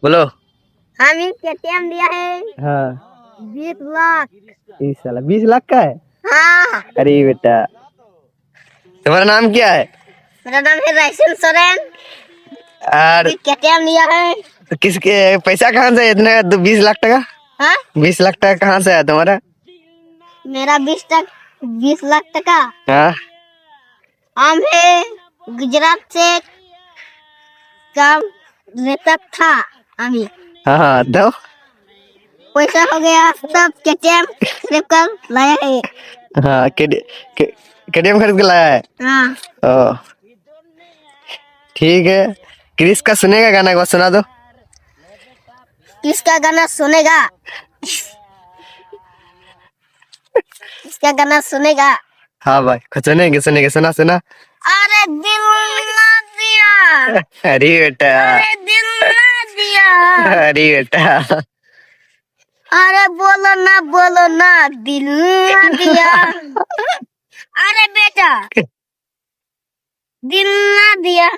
बोलो। हमें केटीएम दिया है हाँ 20 लाख। इस साला 20 लाख का है। हाँ अरे बेटा तुम्हारा नाम क्या है? मेरा नाम है राइसन सोरेन। और केटीएम लिया है। तो किसके पैसा कहाँ से इतने 20 लाख टका? हाँ 20 लाख टका कहाँ से आया तुम्हारा? मेरा 20 लाख टका हाँ हम है गुजरात से काम रहता था हमें। हाँ हाँ दो पैसा हो गया सब केटीएम खरीद कर लाया है। हाँ केटीएम खरीद के लाया है। हाँ ओ ठीक है। क्रिस का सुनेगा गाना, एक बार सुना दो। किसका गाना सुनेगा? किसका गाना सुनेगा? हाँ भाई सुनेंगे सुनेंगे, सुना सुना। अरे दिल ना दिया। अरे बेटा अरे दिल ना दिया। अरे बेटा अरे बोलो ना दिल ना दिया। अरे बेटा दिल ना दिया।